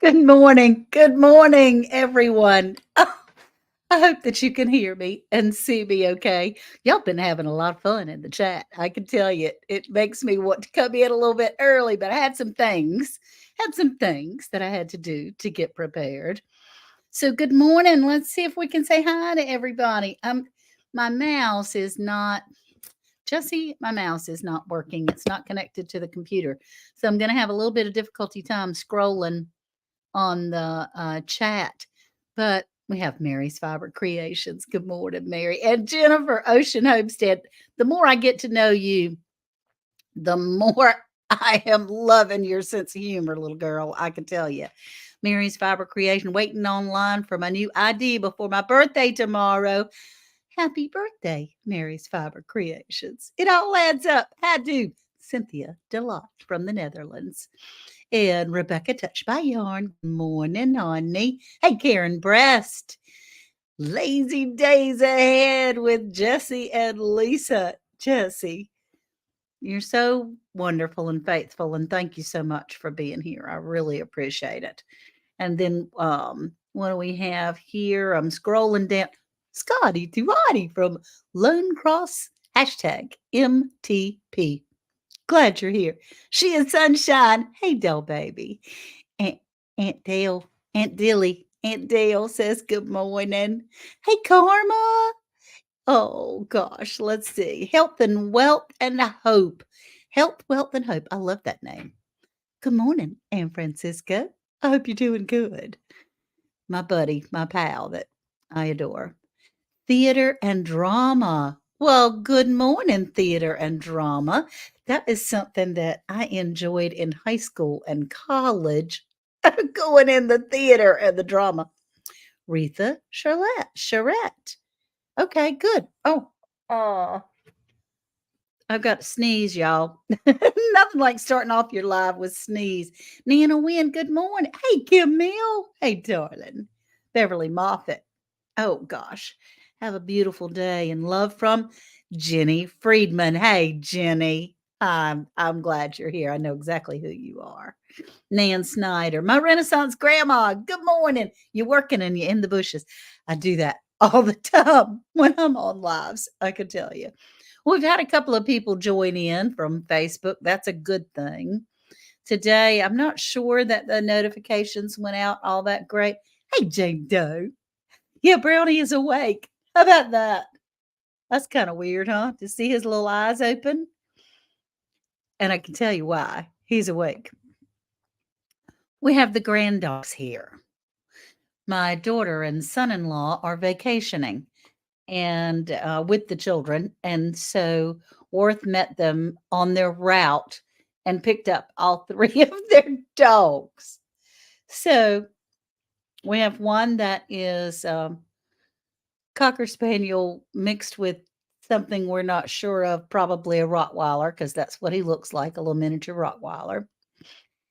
Good morning. Good morning, everyone. Oh, I hope that you can hear me and see me okay. Y'all been having a lot of fun in the chat. I can tell you, it makes me want to come in a little bit early, but I had some things that I had to do to get prepared. So good morning. Let's see if we can say hi to everybody. My mouse is not Jesse, my mouse is not working. It's not connected to the computer. So I'm going to have a little bit of difficulty time scrolling on the chat. But we have Mary's Fiber Creations. Good morning, Mary. And Jennifer Ocean Homestead. The more I get to know you, the more I am loving your sense of humor, little girl. I can tell you. Mary's Fiber Creation, waiting online for my new ID before my birthday tomorrow. Happy birthday, Mary's Fiber Creations. It all adds up. I do. Cynthia Delott from the Netherlands. And Rebecca Touched by Yarn. Good morning, honey. Hey, Karen Breast. Lazy days ahead with Jesse and Lisa. Jesse, you're so wonderful and faithful, and thank you so much for being here. I really appreciate it. And then what do we have here? I'm scrolling down. Scotty Duati from Lone Cross hashtag MTP. Glad you're here. She is Sunshine. Hey, Dell baby. Aunt, Aunt Dale, Aunt Dilly, Aunt Dale says good morning. Hey, Karma. Oh, gosh. Let's see. Health and Wealth and Hope. Health, Wealth, and Hope. I love that name. Good morning, Aunt Francisca. I hope you're doing good. My buddy, my pal that I adore. Theater and drama. Well, good morning, theater and drama. That is something that I enjoyed in high school and college, going in the theater and the drama. Retha Charette. Okay, good. Oh, uh, I've got to sneeze, y'all. Nothing like starting off your live with sneeze. Nana Wynn, good morning. Hey, Kim Mill. Hey, darling. Beverly Moffett. Oh gosh. Have a beautiful day and love from Jenny Friedman. Hey, Jenny. I'm glad you're here. I know exactly who you are. Nan Snyder, my Renaissance grandma. Good morning. You're working and you're in the bushes. I do that all the time when I'm on lives, I can tell you. We've had a couple of people join in from Facebook. That's a good thing. Today, I'm not sure that the notifications went out all that great. Hey, Jane Doe. Yeah, Brownie is awake. How about that? That's kind of weird, huh? To see his little eyes open. And I can tell you why. He's awake. We have the granddogs here. My daughter and son in law are vacationing and with the children. And so Worth met them on their route and picked up all three of their dogs. So we have one that is Cocker Spaniel mixed with something we're not sure of, probably a Rottweiler, because that's what he looks like, a little miniature Rottweiler.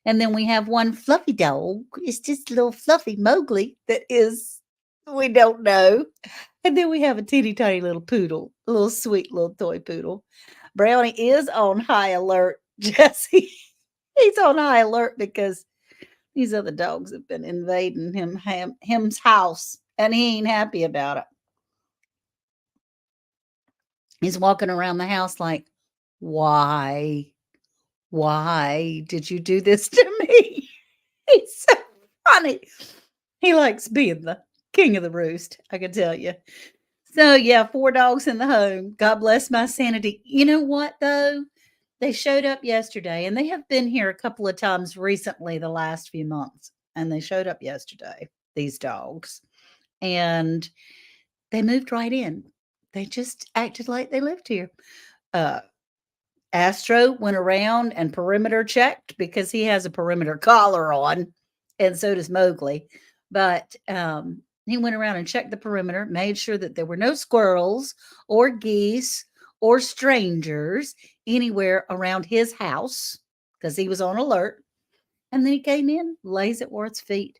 And then we have one fluffy dog. It's just a little fluffy Mowgli that is, we don't know. And then we have a teeny tiny little poodle, a little sweet little toy poodle. Brownie is on high alert, Jesse. He's on high alert because these other dogs have been invading him's house, and he ain't happy about it. He's walking around the house like, why? Why did you do this to me? He's so funny. He likes being the king of the roost, I can tell you. So, yeah, 4 dogs in the home. God bless my sanity. You know what, though? They showed up yesterday, and they have been here a couple of times recently, the last few months. And they showed up yesterday, these dogs. And they moved right in. They just acted like they lived here. Uh, Astro went around and perimeter checked because he has a perimeter collar on, and so does Mowgli. But he went around and checked the perimeter, made sure that there were no squirrels or geese or strangers anywhere around his house because he was on alert. And then he came in, lays at Worth's feet.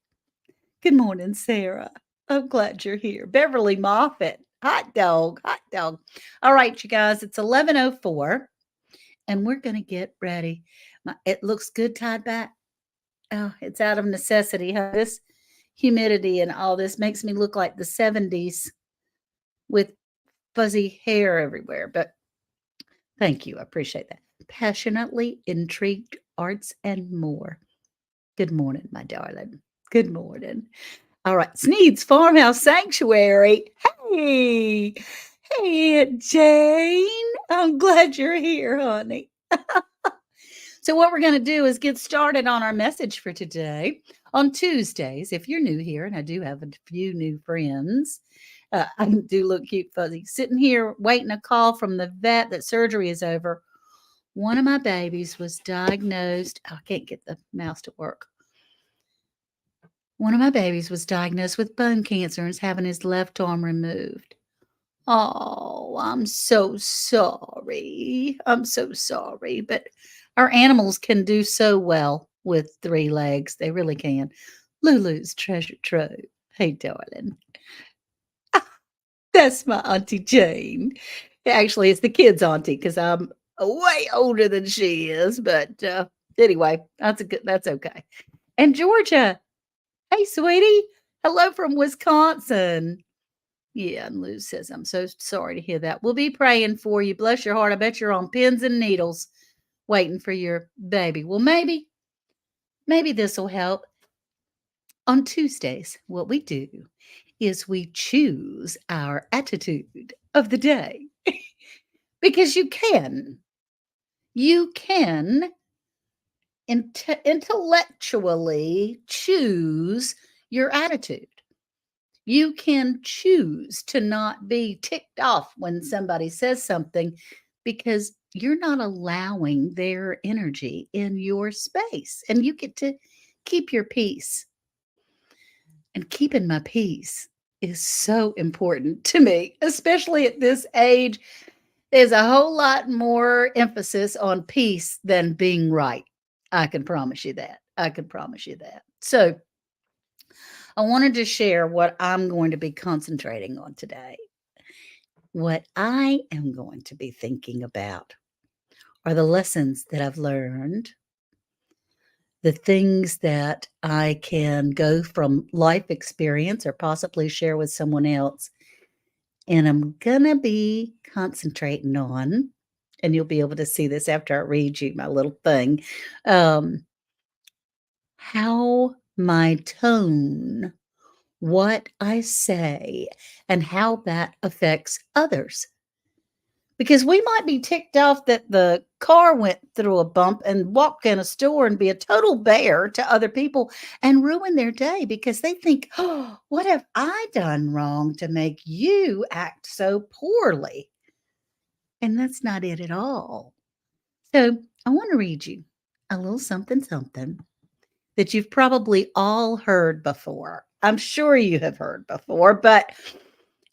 Good morning, Sarah. I'm glad you're here. Beverly Moffett. Hot dog, hot dog. All right, you guys, it's 11:04 and we're going to get ready. It looks good tied back. Oh, it's out of necessity. Huh? This humidity and all this makes me look like the 70s with fuzzy hair everywhere. But thank you. I appreciate that. Passionately intrigued arts and more. Good morning, my darling. Good morning. All right, Sneed's Farmhouse Sanctuary. Hey, hey, Aunt Jane. I'm glad you're here, honey. So, what we're going to do is get started on our message for today. On Tuesdays, if you're new here, and I do have a few new friends, I do look cute, fuzzy. Sitting here waiting a call from the vet that surgery is over. One of my babies was diagnosed. I can't get the mouse to work. One of my babies was diagnosed with bone cancer and is having his left arm removed. Oh, I'm so sorry. I'm so sorry. But our animals can do so well with 3 legs. They really can. Lulu's treasure trove. Hey, darling. That's my Auntie Jane. Actually, it's the kids' auntie because I'm way older than she is. But anyway, that's okay. And Georgia. Hey, sweetie. Hello from Wisconsin. Yeah, and Lou says, I'm so sorry to hear that. We'll be praying for you. Bless your heart. I bet you're on pins and needles waiting for your baby. Well, maybe this will help. On Tuesdays, what we do is we choose our attitude of the day because you can intellectually choose your attitude. You can choose to not be ticked off when somebody says something because you're not allowing their energy in your space and you get to keep your peace. And keeping my peace is so important to me, especially at this age. There's a whole lot more emphasis on peace than being right. I can promise you that. I can promise you that. So, I wanted to share what I'm going to be concentrating on today. What I am going to be thinking about are the lessons that I've learned, the things that I can go from life experience or possibly share with someone else. And I'm going to be concentrating on, and you'll be able to see this after I read you my little thing, how my tone, what I say, and how that affects others. Because we might be ticked off that the car went through a bump and walk in a store and be a total bear to other people and ruin their day because they think, oh, what have I done wrong to make you act so poorly? And that's not it at all. So I want to read you a little something, something that you've probably all heard before. I'm sure you have heard before, but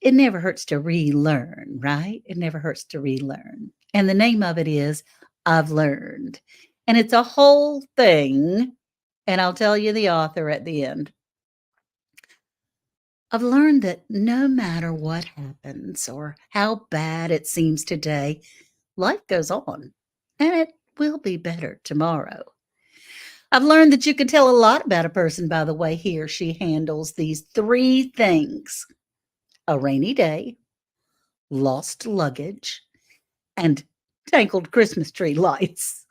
it never hurts to relearn, right? It never hurts to relearn. And the name of it is I've Learned. And it's a whole thing. And I'll tell you the author at the end. I've learned that no matter what happens or how bad it seems today, life goes on and it will be better tomorrow. I've learned that you can tell a lot about a person by the way he or she handles these 3 things: a rainy day, lost luggage, and tangled Christmas tree lights.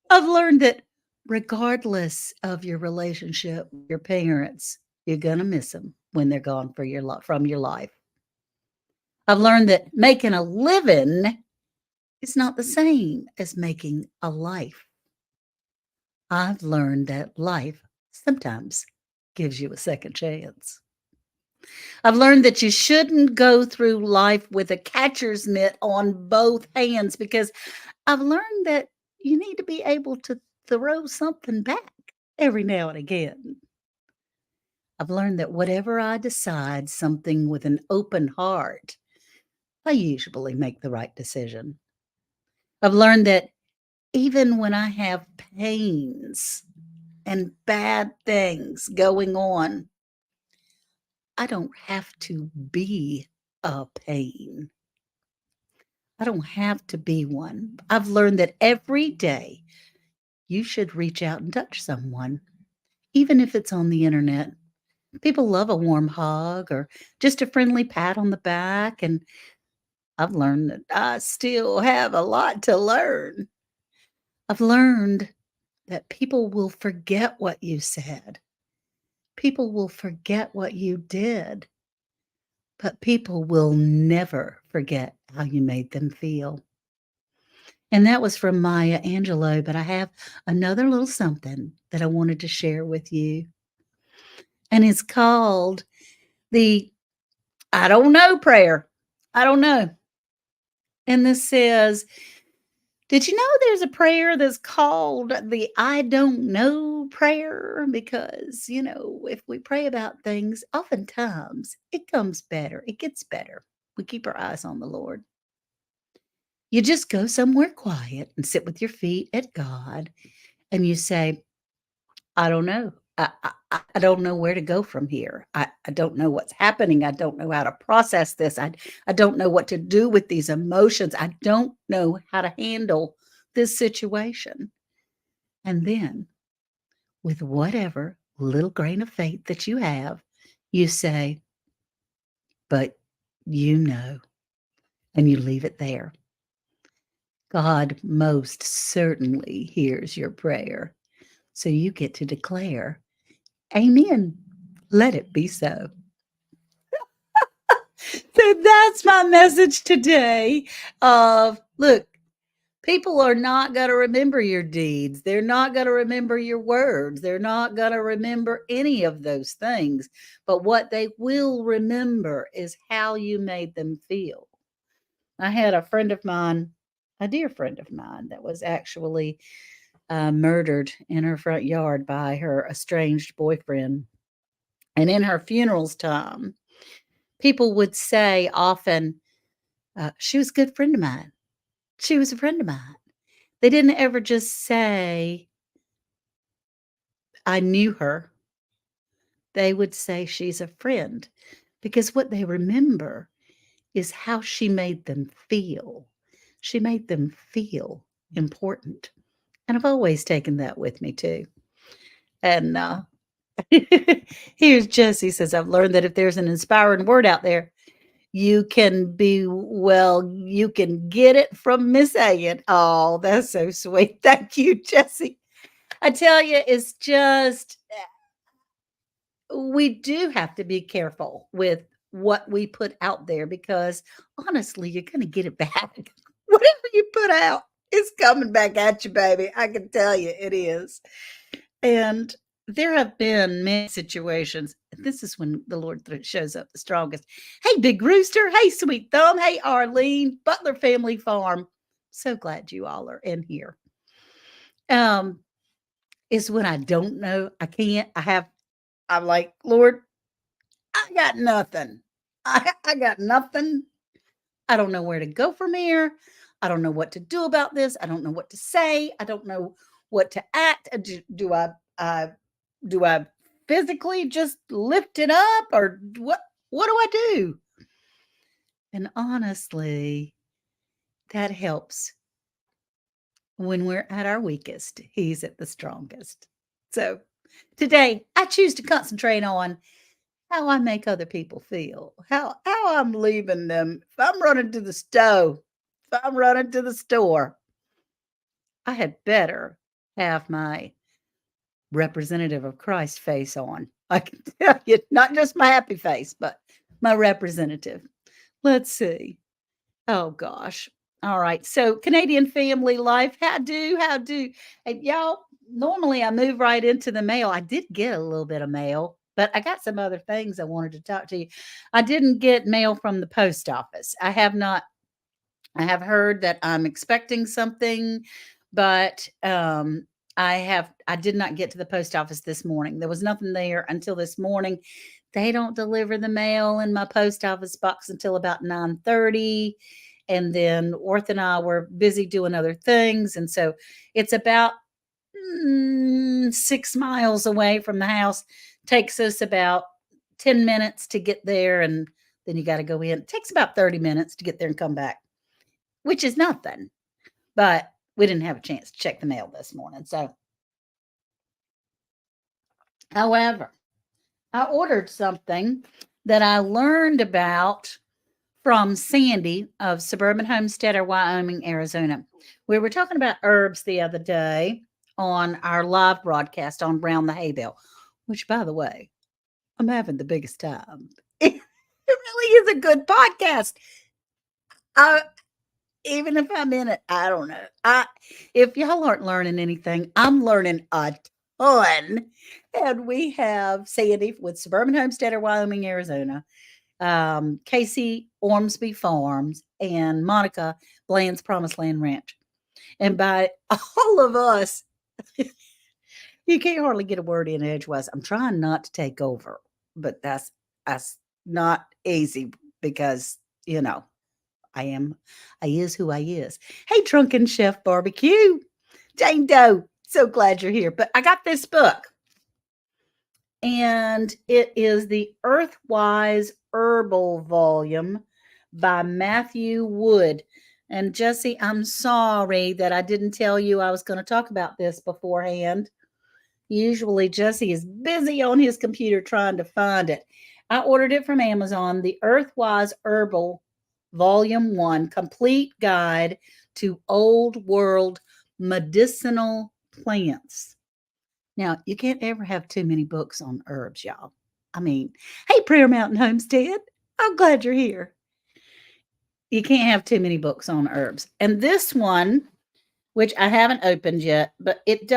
I've learned that regardless of your relationship with your parents, you're going to miss them when they're gone from your life. I've learned that making a living is not the same as making a life. I've learned that life sometimes gives you a second chance. I've learned that you shouldn't go through life with a catcher's mitt on both hands because I've learned that you need to be able to throw something back every now and again. I've learned that whatever I decide, something with an open heart, I usually make the right decision. I've learned that even when I have pains and bad things going on, I don't have to be a pain. I don't have to be one. I've learned that every day you should reach out and touch someone, even if it's on the internet. People love a warm hug or just a friendly pat on the back. And I've learned that I still have a lot to learn. I've learned that people will forget what you said. People will forget what you did, but people will never forget how you made them feel. And that was from Maya Angelou, but I have another little something that I wanted to share with you. And it's called the I don't know prayer. I don't know. And this says, did you know there's a prayer that's called the I don't know prayer? Because, if we pray about things, oftentimes it comes better. It gets better. We keep our eyes on the Lord. You just go somewhere quiet and sit with your feet at God and you say, I don't know. I don't know where to go from here. I don't know what's happening. I don't know how to process this. I don't know what to do with these emotions. I don't know how to handle this situation. And then, with whatever little grain of faith that you have, you say, but and you leave it there. God most certainly hears your prayer. So you get to declare, Amen. Let it be so. So that's my message today of look, people are not going to remember your deeds. They're not going to remember your words. They're not going to remember any of those things. But what they will remember is how you made them feel. I had a friend of mine, a dear friend of mine, that was actually murdered in her front yard by her estranged boyfriend. And in her funeral's time, people would say often, she was a good friend of mine. She was a friend of mine. They didn't ever just say, I knew her. They would say she's a friend because what they remember is how she made them feel. She made them feel important. And I've always taken that with me too. And here's Jesse says, I've learned that if there's an inspiring word out there, you can get it from Miss Ann. Oh, that's so sweet. Thank you, Jesse. I tell you, it's just, we do have to be careful with what we put out there because honestly, you're going to get it back. Whatever you put out is coming back at you, baby. I can tell you it is. And there have been many situations. This is when the Lord shows up the strongest. Hey, Big Rooster. Hey, Sweet Thumb. Hey, Arlene. Butler Family Farm. So glad you all are in here. Is when I don't know. I'm like, Lord, I got nothing. I got nothing. I don't know where to go from here. I don't know what to do about this. I don't know what to say. I don't know what to act. Do I physically just lift it up or what do I do? And honestly, that helps when we're at our weakest. He's at the strongest. So today I choose to concentrate on how I make other people feel, how I'm leaving them. If I'm running to the stove, if I'm running to the store, I had better have my representative of Christ face on. I can tell you, not just my happy face, but my representative. Let's see. Oh gosh. All right. So Canadian family life. How do? And y'all, normally I move right into the mail. I did get a little bit of mail, but I got some other things I wanted to talk to you. I didn't get mail from the post office. I have not. I have heard that I'm expecting something, but I did not get to the post office this morning. There was nothing there until this morning. They don't deliver the mail in my post office box until about 9:30. And then Orth and I were busy doing other things. And so it's about 6 miles away from the house. Takes us about 10 minutes to get there. And then you got to go in. It takes about 30 minutes to get there and come back, which is nothing. But we didn't have a chance to check the mail this morning. So However, I ordered something that I learned about from Sandy of Suburban Homesteader, Wyoming, Arizona. We were talking about herbs the other day on our live broadcast on Brown the Hay Bale, which, by the way, I'm having the biggest time. It really is a good podcast. I, even if I'm in it, I don't know. If y'all aren't learning anything, I'm learning a ton. And we have Sandy with Suburban Homesteader, Wyoming, Arizona, Casey Ormsby Farms, and Monica Bland's Promised Land Ranch. And by all of us, you can't hardly get a word in edgewise. I'm trying not to take over, but that's not easy because you know I is who I is. Hey, Drunken Chef Barbecue, Jane Doe. So glad you're here. But I got this book, and it is the Earthwise Herbal Volume by Matthew Wood. And Jesse, I'm sorry that I didn't tell you I was going to talk about this beforehand. Usually Jesse is busy on his computer trying to find it. I ordered it from Amazon, the Earthwise Herbal Volume 1 Complete Guide to Old World Medicinal Plants. Now, you can't ever have too many books on herbs, y'all. I mean, hey, Prayer Mountain Homestead, I'm glad you're here. You can't have too many books on herbs. And this one, which I haven't opened yet, but it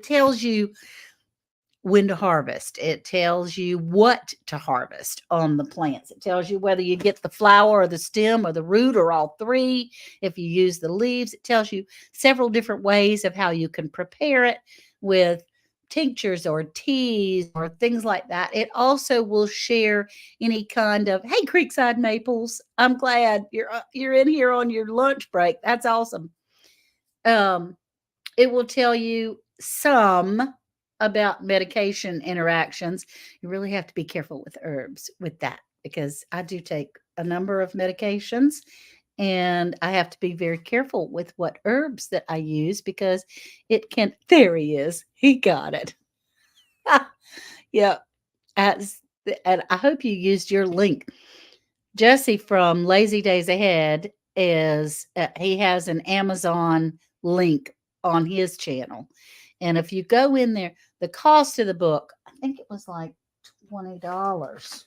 tells you when to harvest. It tells you what to harvest on the plants. It tells you whether you get the flower or the stem or the root or all three. If you use the leaves, it tells you several different ways of how you can prepare it with tinctures or teas or things like that. It also will share any kind of, hey, Creekside Maples, I'm glad you're in here on your lunch break. That's awesome. It will tell you some about medication interactions. You really have to be careful with herbs with that because I do take a number of medications and I have to be very careful with what herbs that I use because it can. There he is. He got it. Yeah. As, and I hope you used your link. Jesse from Lazy Days Ahead is he has an Amazon link on his channel. And if you go in there, the cost of the book, I think it was like $20.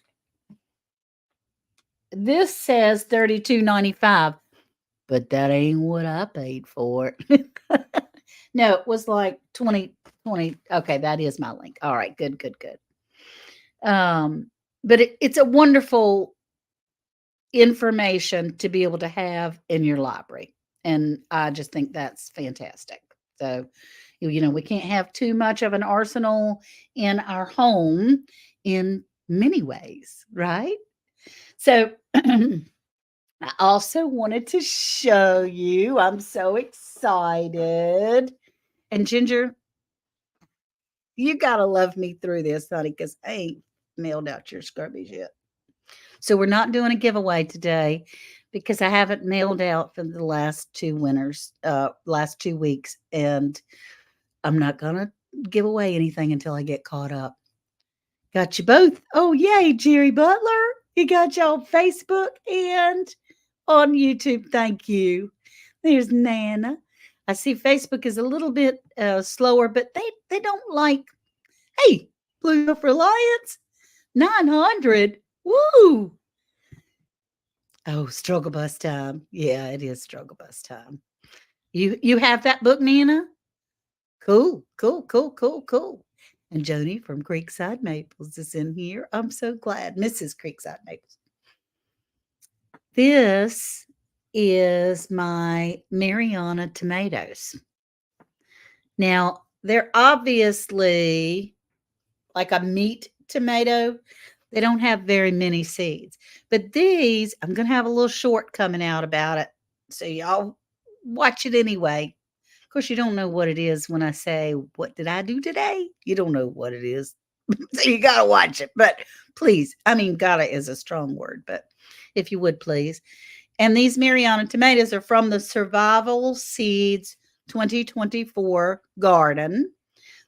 This says $32.95, but that ain't what I paid for it. No, it was like 20. Okay, that is my link. All right, good. But it's a wonderful information to be able to have in your library. And I just think that's fantastic. So, we can't have too much of an arsenal in our home in many ways, right? So, I also wanted to show you, I'm so excited. And Ginger, you got to love me through this, honey, because I ain't mailed out your scrubbies yet. So we're not doing a giveaway today because I haven't mailed out for the last 2 last 2 weeks, and I'm not gonna give away anything until I get caught up. Got you both. Oh, yay, Jerry Butler. He got you on Facebook and on YouTube. Thank you. There's Nana. I see Facebook is a little bit slower, but they don't like, hey, Blue Earth Reliance, 900. Woo! Oh, struggle bus time. Yeah, it is struggle bus time. You have that book, Nana? Cool. And Joni from Creekside Maples is in here. I'm so glad. Mrs. Creekside Maples. This is my Mariana tomatoes. Now, they're obviously like a meat tomato. They don't have very many seeds. But these, I'm going to have a little short coming out about it. So y'all watch it anyway. Of course, you don't know what it is when I say, what did I do today? You don't know what it is. So you got to watch it. But please, I mean, gotta is a strong word, but if you would please. And these Mariana tomatoes are from the Survival Seeds 2024 garden.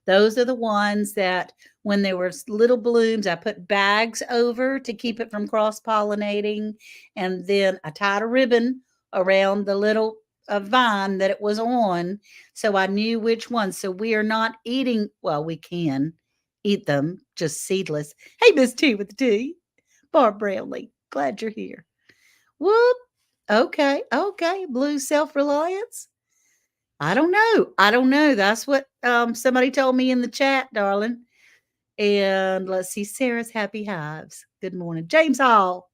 Those are the ones that when there were little blooms, I put bags over to keep it from cross-pollinating. And then I tied a ribbon around the little vine that it was on, so I knew which one. So we are not eating, well, we can eat them just seedless. Hey, Miss T with the T. Barb Brownlee, glad you're here. Whoop. Okay, okay. Blue self-reliance. I don't know. I don't know. That's what somebody told me in the chat, darling. And let's see, Sarah's Happy Hives. Good morning. James Hall.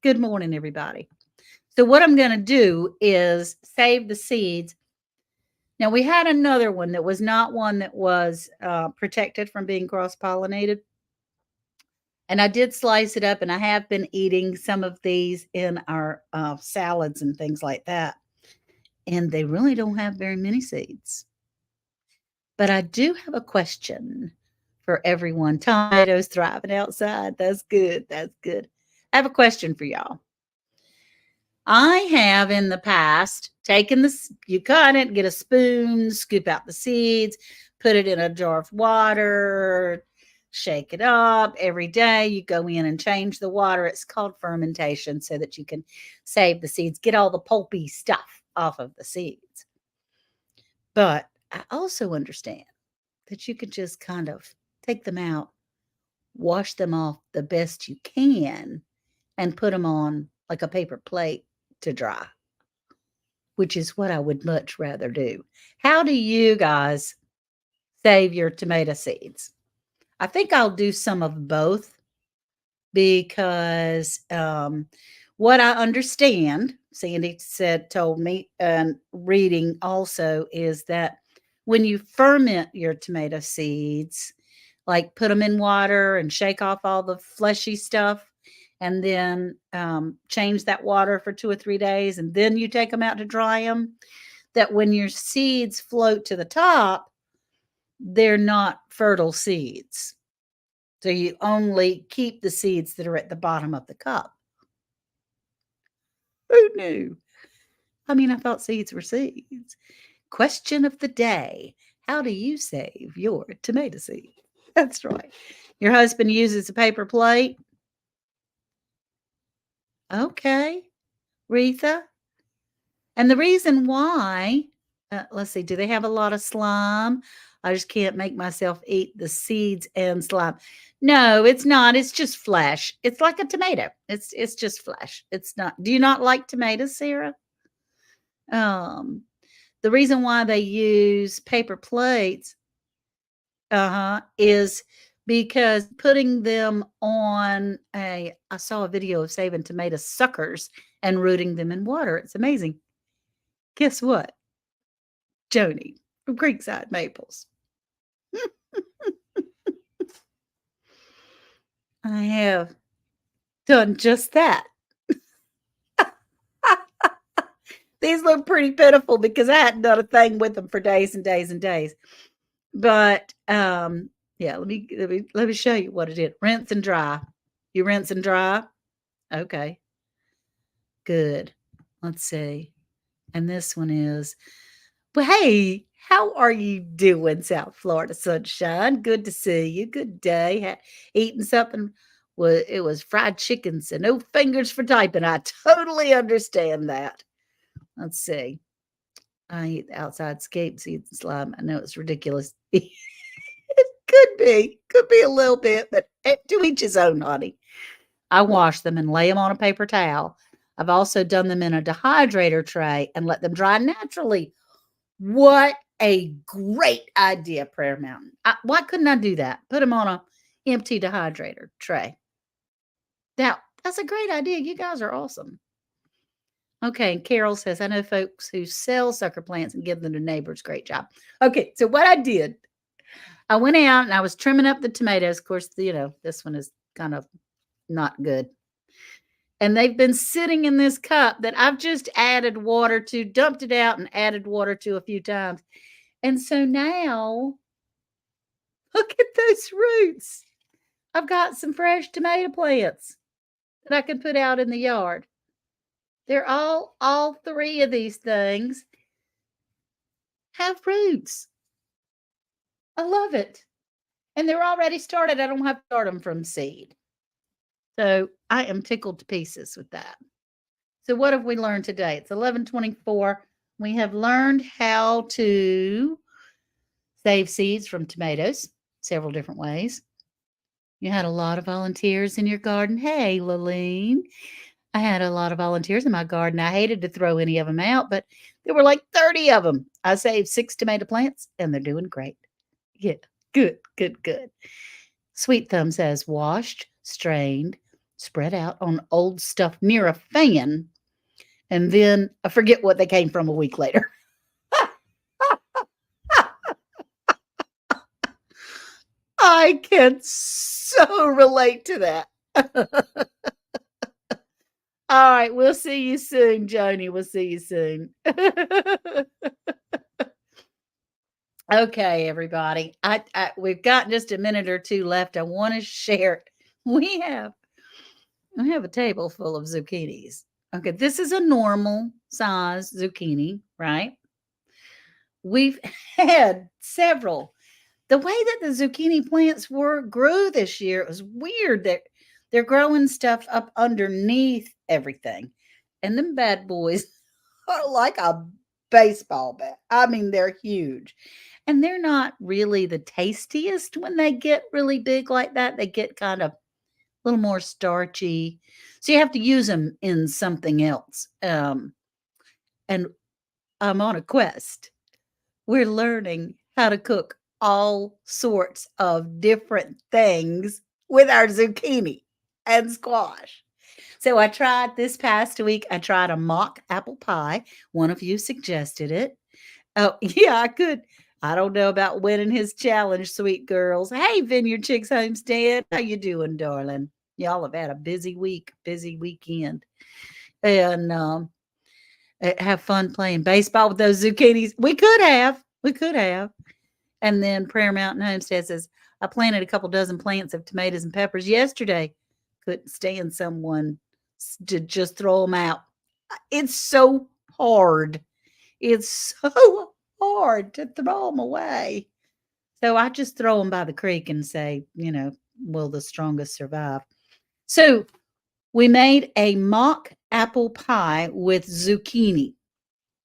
Good morning, everybody. So what I'm going to do is save the seeds. Now, we had another one that was not one that was protected from being cross-pollinated. And I did slice it up, and I have been eating some of these in our salads and things like that. And they really don't have very many seeds. But I do have a question for everyone. Tomatoes thriving outside. That's good. That's good. I have a question for y'all. I have in the past taken this, you cut it, get a spoon, scoop out the seeds, put it in a jar of water, shake it up. Every day you go in and change the water. It's called fermentation so that you can save the seeds, get all the pulpy stuff off of the seeds. But I also understand that you could just kind of take them out, wash them off the best you can, and put them on like a paper plate to dry, which is what I would much rather do. How do you guys save your tomato seeds? I think I'll do some of both because what I understand, Sandy told me, and reading also, is that when you ferment your tomato seeds, like put them in water and shake off all the fleshy stuff, and then change that water for 2 or 3 days, and then you take them out to dry them, that when your seeds float to the top, they're not fertile seeds. So you only keep the seeds that are at the bottom of the cup. Who knew? I mean, I thought seeds were seeds. Question of the day. How do you save your tomato seed? That's right. Your husband uses a paper plate? Okay. Retha? And the reason why, let's see, do they have a lot of slime? I just can't make myself eat the seeds and slime. No, it's not. It's just flesh. It's like a tomato. It's just flesh. It's not. Do you not like tomatoes, Sarah? The reason why they use paper plates, is because putting them on I saw a video of saving tomato suckers and rooting them in water. It's amazing. Guess what? Joni from Creekside Maples. I have done just that. These look pretty pitiful because I hadn't done a thing with them for days and days and days. But yeah, let me show you what it is. Rinse and dry. You rinse and dry? Okay. Good. Let's see. And this one is, well, hey, how are you doing, South Florida sunshine? Good to see you. Good day. Eating something. Well, it was fried chicken, so no fingers for typing. I totally understand that. Let's see. I eat the outside scape seeds and slime. I know it's ridiculous. It could be a little bit, but to each his own, honey. I wash them and lay them on a paper towel. I've also done them in a dehydrator tray and let them dry naturally. What a great idea, Prayer Mountain. Why couldn't I do that? Put them on a empty dehydrator tray. That's a great idea. You guys are awesome. Okay, Carol says, I know folks who sell sucker plants and give them to neighbors. Great job. Okay, so what I did, I went out and I was trimming up the tomatoes. Of course, this one is kind of not good. And they've been sitting in this cup that I've just added water to, dumped it out and added water to a few times. And so now, look at those roots. I've got some fresh tomato plants that I can put out in the yard. They're all 3 of these things have roots. I love it. And they're already started. I don't have to start them from seed. So I am tickled to pieces with that. So what have we learned today? It's 11:24. We have learned how to save seeds from tomatoes several different ways. You had a lot of volunteers in your garden. Hey, Laline. I had a lot of volunteers in my garden. I hated to throw any of them out, but there were like 30 of them. I saved 6 tomato plants and they're doing great. Yeah, good, good, good. Sweet Thumb says washed, strained, spread out on old stuff near a fan, and then I forget what they came from a week later. I can so relate to that. All right, we'll see you soon, Joni. We'll see you soon. Okay, everybody. We've got just a minute or two left. I want to share it. We have a table full of zucchinis. Okay, this is a normal size zucchini, right? We've had several. The way that the zucchini plants grew this year, it was weird that they're growing stuff up underneath everything. And them bad boys are like a baseball bat. I mean, they're huge. And they're not really the tastiest when they get really big like that. They get kind of a little more starchy. So you have to use them in something else. And I'm on a quest. We're learning how to cook all sorts of different things with our zucchini and squash. So I tried this past week, I tried a mock apple pie. One of you suggested it. Oh, yeah, I could. I don't know about winning his challenge, sweet girls. Hey, Vineyard Chicks Homestead. How you doing, darling? Y'all have had a busy week, busy weekend. And have fun playing baseball with those zucchinis. We could have. We could have. And then Prayer Mountain Homestead says, I planted a couple dozen plants of tomatoes and peppers yesterday. Couldn't stand someone to just throw them out. It's so hard. It's so hard to throw them away. So I just throw them by the creek and say, will the strongest survive? So we made a mock apple pie with zucchini.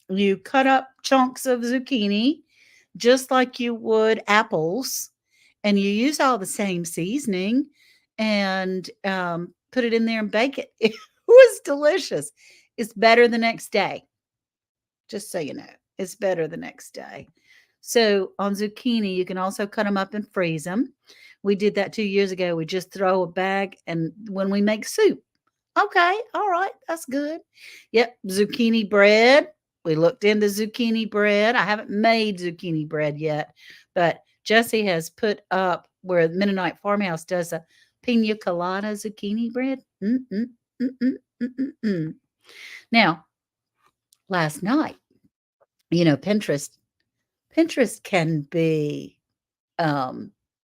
You cut up chunks of zucchini just like you would apples, and you use all the same seasoning and put it in there and bake it. It was delicious. It's better the next day. Just so you know, it's better the next day. So on zucchini, you can also cut them up and freeze them. We did that 2 years ago. We just throw a bag, and when we make soup, okay, all right, that's good. Yep, zucchini bread. We looked into zucchini bread. I haven't made zucchini bread yet, but Jesse has put up where Mennonite Farmhouse does a pina colada zucchini bread. Now, last night, Pinterest can be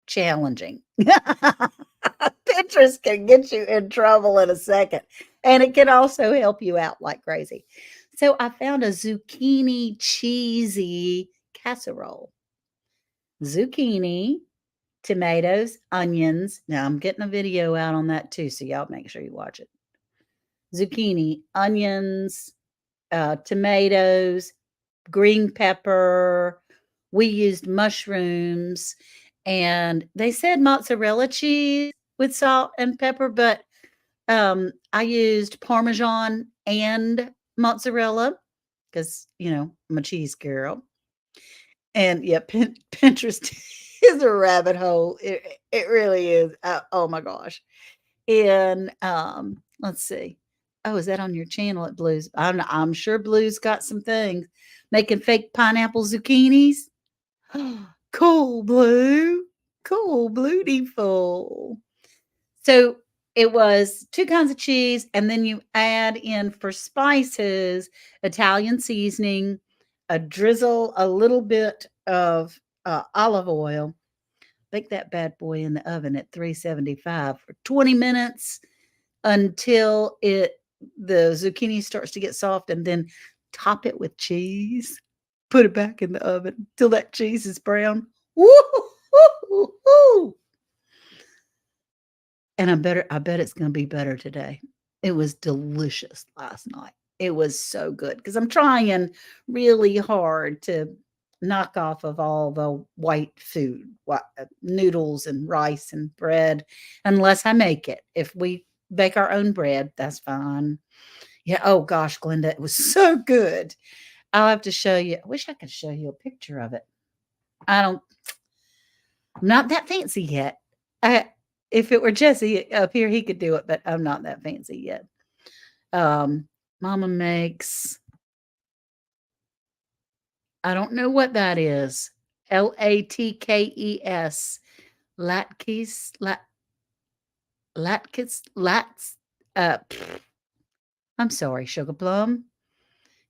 challenging. Pinterest can get you in trouble in a second, and it can also help you out like crazy. So I found a zucchini cheesy casserole. Zucchini, tomatoes, onions. Now I'm getting a video out on that too, so y'all make sure you watch it. Zucchini, onions, tomatoes, green pepper. We used mushrooms, and they said mozzarella cheese with salt and pepper, but I used Parmesan and mozzarella because, I'm a cheese girl. And yeah, Pinterest is a rabbit hole. It really is. Oh my gosh. And let's see. Oh, is that on your channel at Blues? I'm sure Blues got some things. Making fake pineapple zucchinis. Cool, Blue. Cool, Bluetiful. So it was 2 kinds of cheese, and then you add in for spices, Italian seasoning, a little bit of olive oil. Bake that bad boy in the oven at 375 for 20 minutes until the zucchini starts to get soft, and then top it with cheese. Put it back in the oven till that cheese is brown. Woo! Woo-hoo. And I bet it's gonna be better today. It was delicious last night. It was so good because 'cause I'm trying really hard to knock off of all the white food, noodles and rice and bread, unless I make it. If we bake our own bread, that's fine. Yeah, oh gosh, Glenda, it was so good. I'll have to show you. I wish I could show you a picture of it. I don't I'm not that fancy yet. I If it were Jesse up here, he could do it, but I'm not that fancy yet. Um, Mama makes I don't know what that is. Latkes. Latkes. Latkes. Lats. Pfft. I'm sorry, Sugar Plum.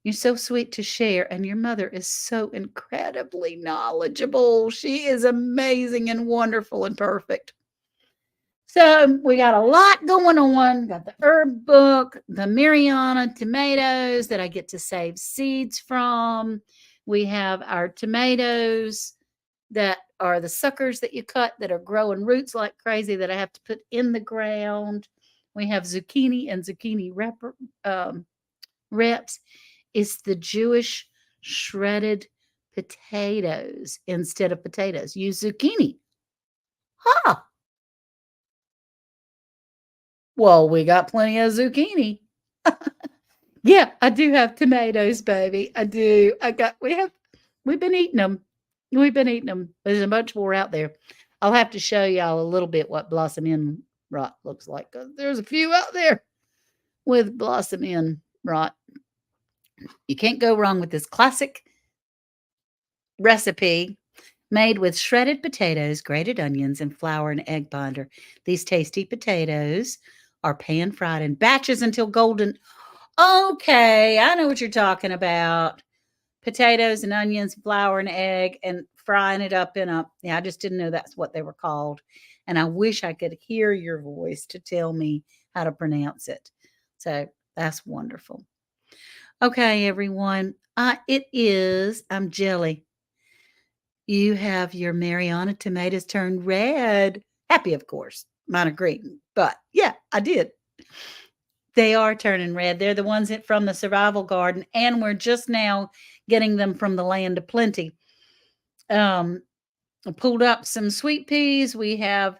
You're so sweet to share, and your mother is so incredibly knowledgeable. She is amazing and wonderful and perfect. So we got a lot going on. Got the herb book, the Mariana tomatoes that I get to save seeds from. We have our tomatoes that are the suckers that you cut that are growing roots like crazy that I have to put in the ground. We have zucchini and zucchini reps. It's the Jewish shredded potatoes instead of potatoes. Use zucchini. Huh. Well, we got plenty of zucchini. Yeah, I do have tomatoes, baby. I do. We've been eating them. We've been eating them. There's a bunch more out there. I'll have to show y'all a little bit what blossom end rot looks like. 'Cause there's a few out there with blossom end rot. You can't go wrong with this classic recipe made with shredded potatoes, grated onions, and flour and egg binder. These tasty potatoes are pan fried in batches until golden. Okay, I know what you're talking about. Potatoes and onions, flour and egg, and frying it up in a. Yeah, I just didn't know that's what they were called. And I wish I could hear your voice to tell me how to pronounce it. So that's wonderful. Okay, everyone. It is. I'm Jelly. You have your Mariana tomatoes turned red. Happy, of course. Mine are green. But yeah, I did. They are turning red. They're the ones from the survival garden, and we're just now getting them from the land of plenty. I pulled up some sweet peas. We have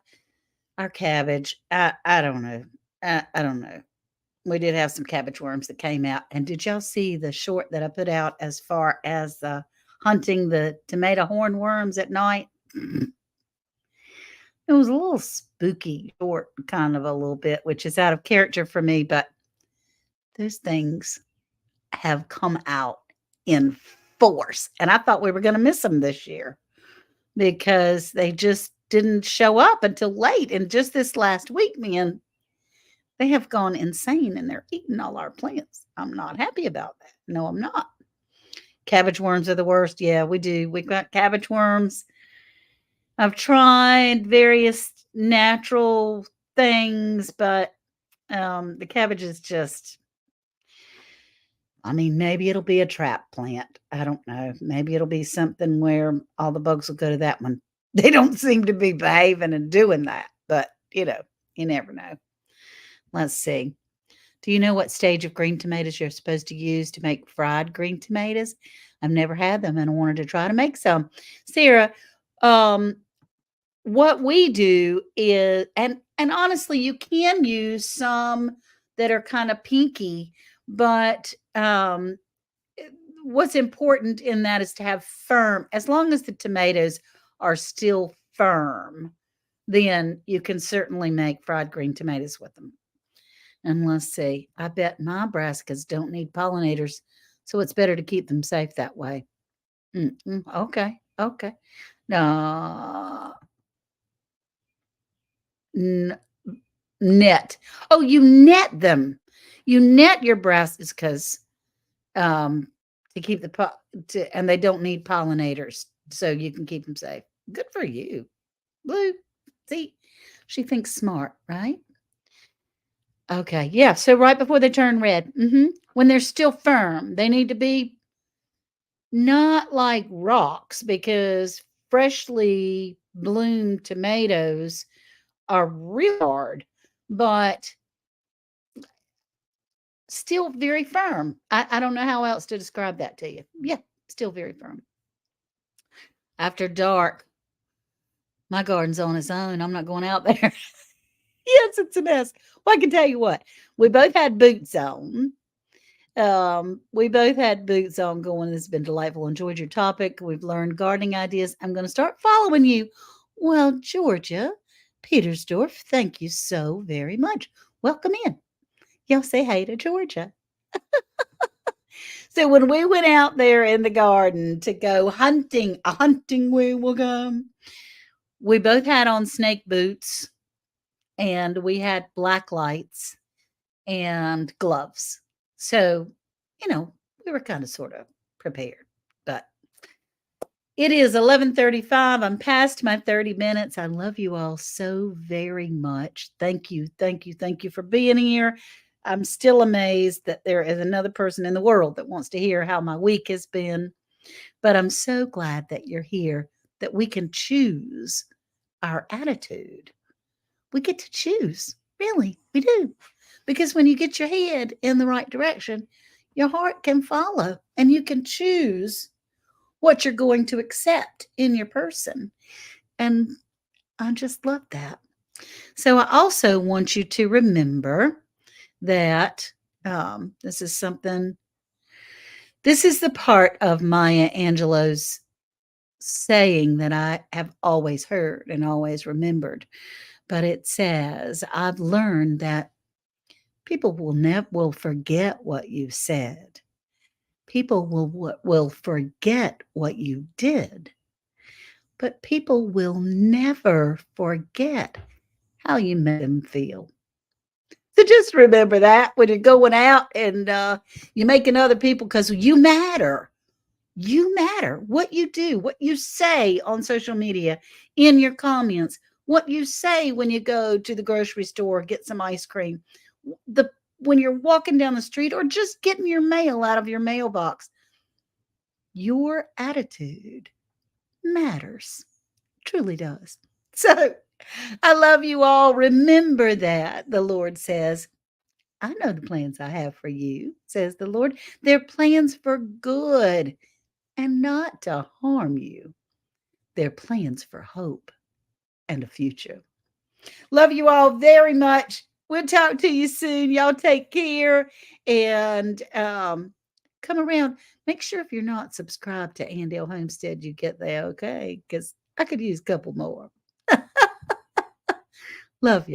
our cabbage. I don't know. I don't know. We did have some cabbage worms that came out. And did y'all see the short that I put out as far as hunting the tomato hornworms at night? It was a little spooky short, kind of a little bit, which is out of character for me, but those things have come out in force. And I thought we were going to miss them this year because they just didn't show up until late. And just this last week, man, they have gone insane and they're eating all our plants. I'm not happy about that. No, I'm not. Cabbage worms are the worst. Yeah, we do. We've got cabbage worms. I've tried various natural things, but the cabbage is just, I mean, maybe it'll be a trap plant. I don't know. Maybe it'll be something where all the bugs will go to that one. They don't seem to be behaving and doing that, but you never know. Let's see. Do you know what stage of green tomatoes you're supposed to use to make fried green tomatoes? I've never had them and I wanted to try to make some. Sarah, what we do is, and honestly, you can use some that are kind of pinky, but what's important in that is to have firm, as long as the tomatoes are still firm, then you can certainly make fried green tomatoes with them. And let's see, I bet my brassicas don't need pollinators, so it's better to keep them safe that way. Okay, okay. No, net. Oh, you net them. You net your brassicas to keep and they don't need pollinators, so you can keep them safe. Good for you, Blue. See, she thinks smart, right? Okay, yeah, so right before they turn red, when they're still firm, they need to be not like rocks because freshly bloom tomatoes are real hard, but still very firm. I don't know how else to describe that to you. Yeah, still very firm. After dark, my garden's on its own. I'm not going out there. Yes, it's a mess. Well, I can tell you what, we both had boots on. We both had boots on going. It's been delightful. Enjoyed your topic. We've learned gardening ideas. I'm going to start following you. Well, Georgia, Petersdorf, thank you so very much. Welcome in. Y'all say hey to Georgia. So when we went out there in the garden to go hunting, a hunting we will go. We both had on snake boots and we had black lights and gloves. So, we were kind of sort of prepared. But it is 11:35. I'm past my 30 minutes. I love you all so very much. Thank you. Thank you. Thank you for being here. I'm still amazed that there is another person in the world that wants to hear how my week has been. But I'm so glad that you're here, that we can choose our attitude. We get to choose. Really, we do. Because when you get your head in the right direction, your heart can follow and you can choose what you're going to accept in your person. And I just love that. So I also want you to remember that this is something, this is the part of Maya Angelou's saying that I have always heard and always remembered. But it says, I've learned that people will forget what you said. People will forget what you did, but people will never forget how you made them feel. So just remember that when you're going out and you're making other people, because you matter. You matter. What you do, what you say on social media, in your comments, what you say when you go to the grocery store, get some ice cream, the when you're walking down the street or just getting your mail out of your mailbox, your attitude matters. Truly does. So I love you all. Remember that the Lord says, I know the plans I have for you, says the Lord. They're plans for good and not to harm you. They're plans for hope and a future. Love you all very much. We'll talk to you soon. Y'all take care and come around. Make sure if you're not subscribed to Andale Homestead, you get there, okay? Because I could use a couple more. Love you.